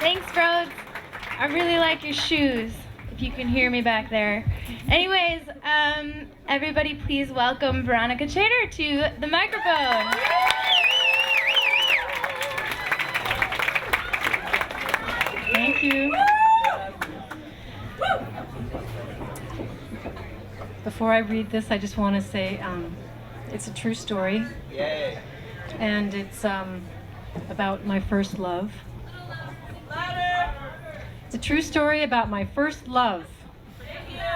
Thanks, Rhodes. I really like your shoes, if you can hear me back there. Anyways, everybody please welcome Veronica Chater to the microphone. Thank you. Before I read this, I just want to say it's a true story. Yay. And it's about my first love. It's a true story about my first love.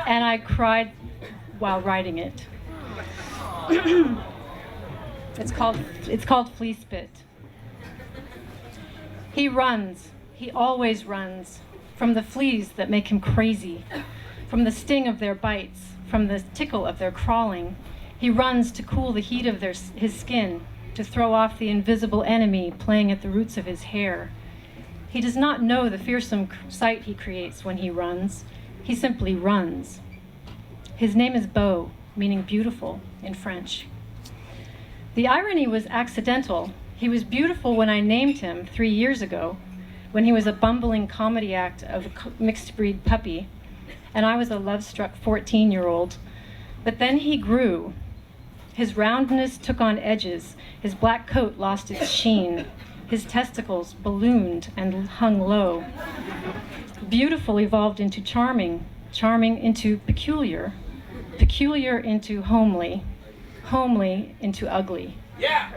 And I cried while writing it. It's called Flea Spit. He runs. He always runs from the fleas that make him crazy, from the sting of their bites, from the tickle of their crawling. He runs to cool the heat of his skin, to throw off the invisible enemy playing at the roots of his hair. He does not know the fearsome sight he creates when he runs. He simply runs. His name is Beau, meaning beautiful in French. The irony was accidental. He was beautiful when I named him 3 years ago, when he was a bumbling comedy act of a mixed breed puppy, and I was a love-struck 14-year-old. But then he grew. His roundness took on edges. His black coat lost its sheen. His testicles ballooned and hung low. Beautiful evolved into charming, charming into peculiar, peculiar into homely, homely into ugly. Yeah!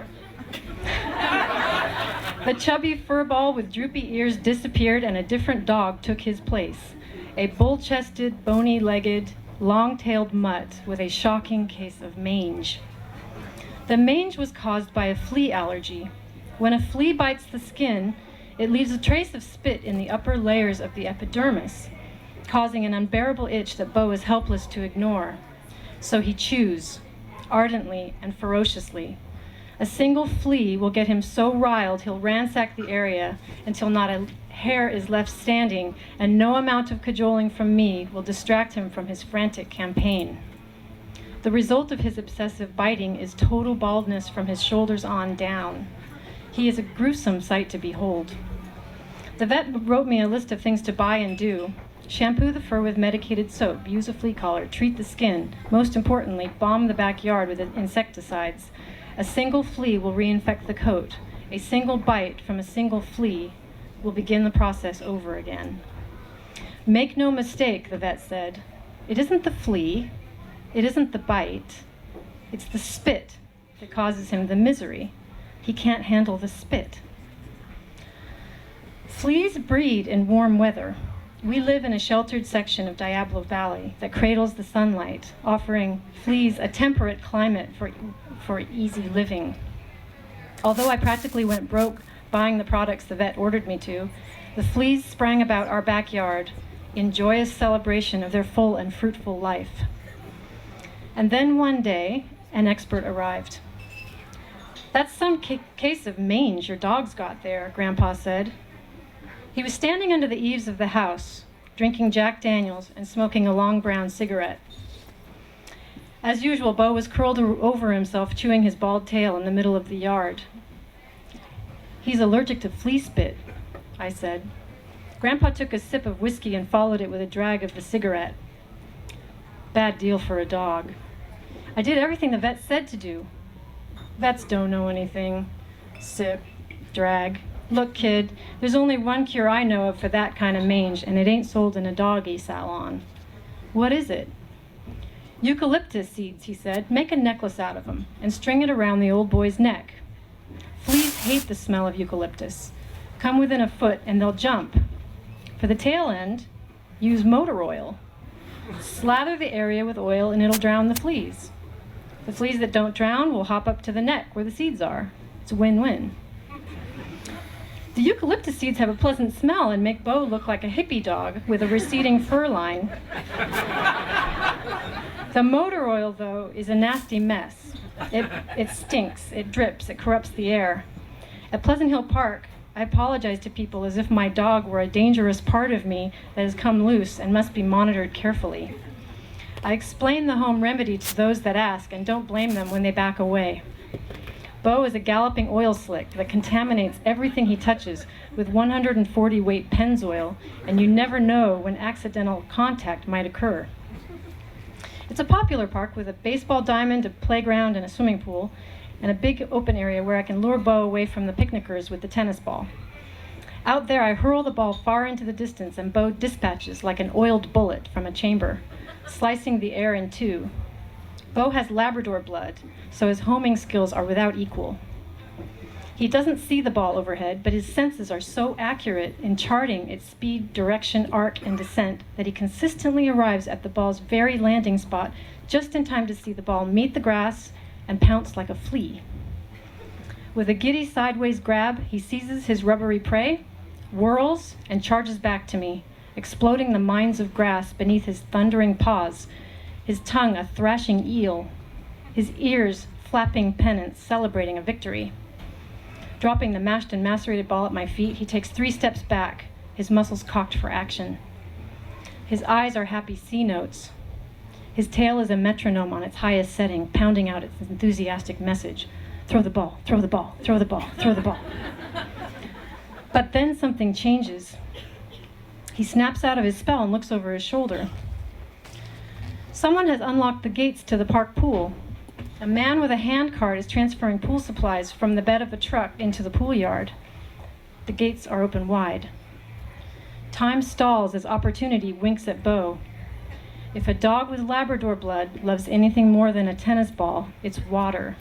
The chubby furball with droopy ears disappeared and a different dog took his place. A bull-chested, bony-legged, long-tailed mutt with a shocking case of mange. The mange was caused by a flea allergy. When a flea bites the skin, it leaves a trace of spit in the upper layers of the epidermis, causing an unbearable itch that Beau is helpless to ignore. So he chews, ardently and ferociously. A single flea will get him so riled he'll ransack the area until not a hair is left standing, and no amount of cajoling from me will distract him from his frantic campaign. The result of his obsessive biting is total baldness from his shoulders on down. He is a gruesome sight to behold. The vet wrote me a list of things to buy and do. Shampoo the fur with medicated soap, use a flea collar, treat the skin. Most importantly, bomb the backyard with insecticides. A single flea will reinfect the coat. A single bite from a single flea will begin the process over again. Make no mistake, the vet said. It isn't the flea. It isn't the bite. It's the spit that causes him the misery. He can't handle the spit. Fleas breed in warm weather. We live in a sheltered section of Diablo Valley that cradles the sunlight, offering fleas a temperate climate for easy living. Although I practically went broke buying the products the vet ordered me to, the fleas sprang about our backyard in joyous celebration of their full and fruitful life. And then one day, an expert arrived. That's some case of mange your dog's got there, Grandpa said. He was standing under the eaves of the house, drinking Jack Daniels and smoking a long brown cigarette. As usual, Beau was curled over himself, chewing his bald tail in the middle of the yard. He's allergic to flea spit, I said. Grandpa took a sip of whiskey and followed it with a drag of the cigarette. Bad deal for a dog. I did everything the vet said to do. Vets don't know anything. Sip, drag. Look, kid, there's only one cure I know of for that kind of mange, and it ain't sold in a doggy salon. What is it? Eucalyptus seeds, he said. Make a necklace out of them and string it around the old boy's neck. Fleas hate the smell of eucalyptus. Come within a foot and they'll jump. For the tail end, use motor oil. Slather the area with oil and it'll drown the fleas. The fleas that don't drown will hop up to the neck where the seeds are. It's a win-win. The eucalyptus seeds have a pleasant smell and make Beau look like a hippie dog with a receding fur line. The motor oil, though, is a nasty mess. It stinks, it drips, it corrupts the air. At Pleasant Hill Park, I apologize to people as if my dog were a dangerous part of me that has come loose and must be monitored carefully. I explain the home remedy to those that ask and don't blame them when they back away. Bo is a galloping oil slick that contaminates everything he touches with 140 weight Pennzoil, and you never know when accidental contact might occur. It's a popular park with a baseball diamond, a playground, and a swimming pool, and a big open area where I can lure Bo away from the picnickers with the tennis ball. Out there, I hurl the ball far into the distance, and Bo dispatches like an oiled bullet from a chamber, slicing the air in two. Bo has Labrador blood, so his homing skills are without equal. He doesn't see the ball overhead, but his senses are so accurate in charting its speed, direction, arc, and descent that he consistently arrives at the ball's very landing spot just in time to see the ball meet the grass and pounce like a flea. With a giddy sideways grab, he seizes his rubbery prey, whirls, and charges back to me, exploding the mines of grass beneath his thundering paws, his tongue a thrashing eel, his ears flapping pennants celebrating a victory. Dropping the mashed and macerated ball at my feet, he takes 3 steps back, his muscles cocked for action. His eyes are happy C notes. His tail is a metronome on its highest setting, pounding out its enthusiastic message. Throw the ball, throw the ball, throw the ball, throw the ball. But then something changes. He snaps out of his spell and looks over his shoulder. Someone has unlocked the gates to the park pool. A man with a hand cart is transferring pool supplies from the bed of a truck into the pool yard. The gates are open wide. Time stalls as opportunity winks at Bo. If a dog with Labrador blood loves anything more than a tennis ball, it's water.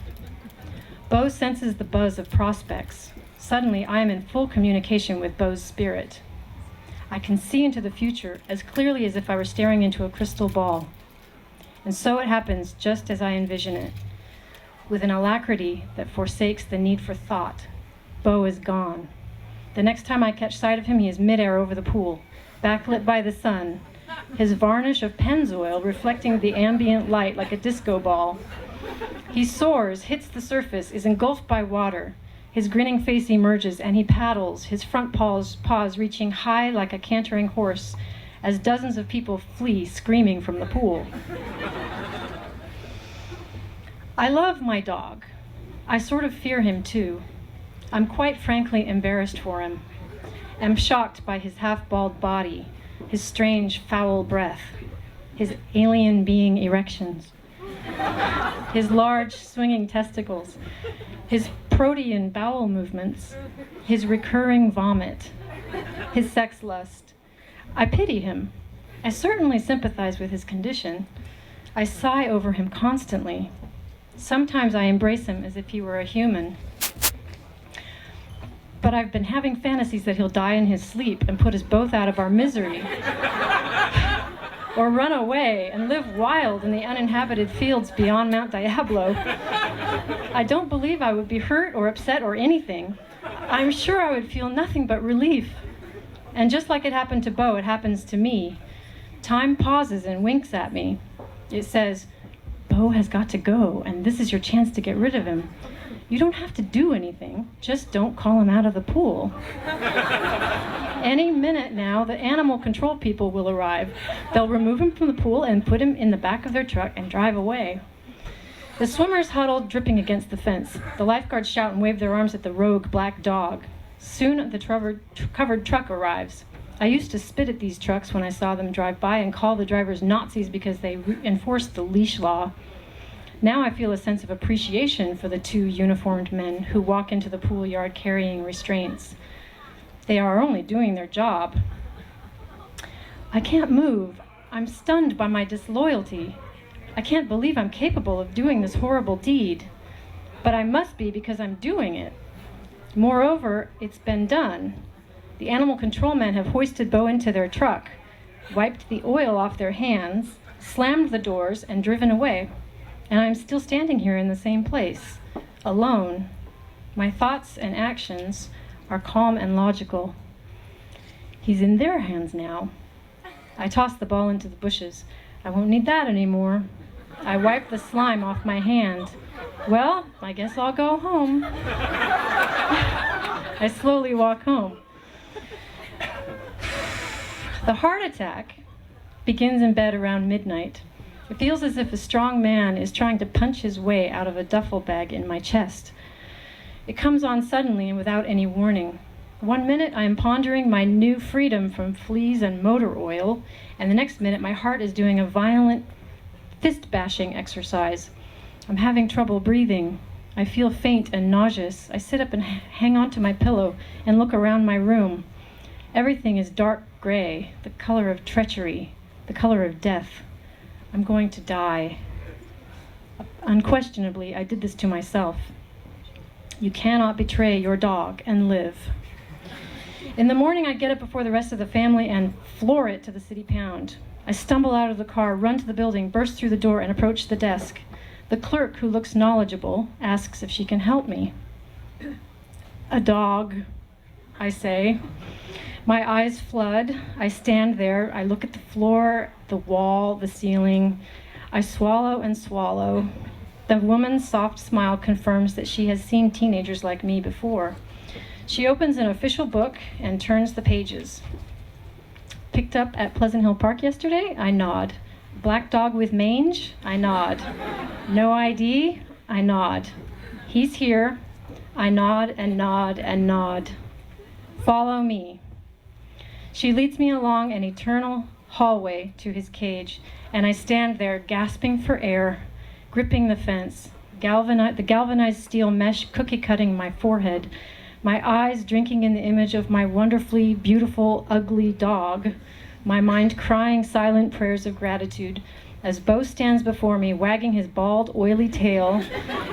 Bo senses the buzz of prospects. Suddenly, I am in full communication with Bo's spirit. I can see into the future as clearly as if I were staring into a crystal ball. And so it happens just as I envision it. With an alacrity that forsakes the need for thought, Bo is gone. The next time I catch sight of him, he is midair over the pool, backlit by the sun, his varnish of Pennzoil reflecting the ambient light like a disco ball. He soars, hits the surface, is engulfed by water. His grinning face emerges, and he paddles, his front paws reaching high like a cantering horse, as dozens of people flee screaming from the pool. I love my dog. I sort of fear him too. I'm quite frankly embarrassed for him. I'm shocked by his half-bald body, his strange foul breath, his alien being erections, his large swinging testicles, his protean bowel movements, his recurring vomit, his sex lust. I pity him. I certainly sympathize with his condition. I sigh over him constantly. Sometimes I embrace him as if he were a human. But I've been having fantasies that he'll die in his sleep and put us both out of our misery. Or run away and live wild in the uninhabited fields beyond Mount Diablo. I don't believe I would be hurt or upset or anything. I'm sure I would feel nothing but relief. And just like it happened to Bo, it happens to me. Time pauses and winks at me. It says, Bo has got to go, and this is your chance to get rid of him. You don't have to do anything, just don't call him out of the pool. Any minute now, the animal control people will arrive. They'll remove him from the pool and put him in the back of their truck and drive away. The swimmers huddle, dripping against the fence. The lifeguards shout and wave their arms at the rogue black dog. Soon the covered truck arrives. I used to spit at these trucks when I saw them drive by and call the drivers Nazis because they enforced the leash law. Now I feel a sense of appreciation for the 2 uniformed men who walk into the pool yard carrying restraints. They are only doing their job. I can't move. I'm stunned by my disloyalty. I can't believe I'm capable of doing this horrible deed. But I must be because I'm doing it. Moreover, it's been done. The animal control men have hoisted Bo into their truck, wiped the oil off their hands, slammed the doors, and driven away. And I'm still standing here in the same place, alone. My thoughts and actions are calm and logical. He's in their hands now. I toss the ball into the bushes. I won't need that anymore. I wipe the slime off my hand. Well, I guess I'll go home. I slowly walk home. The heart attack begins in bed around midnight. It feels as if a strong man is trying to punch his way out of a duffel bag in my chest. It comes on suddenly and without any warning. One minute I am pondering my new freedom from fleas and motor oil, and the next minute my heart is doing a violent fist-bashing exercise. I'm having trouble breathing. I feel faint and nauseous. I sit up and hang onto my pillow and look around my room. Everything is dark gray, the color of treachery, the color of death. I'm going to die. Unquestionably, I did this to myself. You cannot betray your dog and live. In the morning, I get up before the rest of the family and floor it to the city pound. I stumble out of the car, run to the building, burst through the door, and approach the desk. The clerk, who looks knowledgeable, asks if she can help me. A dog, I say. My eyes flood. I stand there. I look at the floor, the wall, the ceiling. I swallow and swallow. The woman's soft smile confirms that she has seen teenagers like me before. She opens an official book and turns the pages. Picked up at Pleasant Hill Park yesterday? I nod. Black dog with mange? I nod. No ID? I nod. He's here. I nod and nod and nod. Follow me. She leads me along an eternal hallway to his cage, and I stand there gasping for air, gripping the fence, the galvanized steel mesh cookie-cutting my forehead, my eyes drinking in the image of my wonderfully beautiful, ugly dog, my mind crying silent prayers of gratitude as Bo stands before me, wagging his bald, oily tail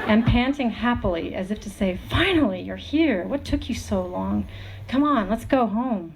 and panting happily as if to say, "Finally, you're here. What took you so long? Come on, let's go home."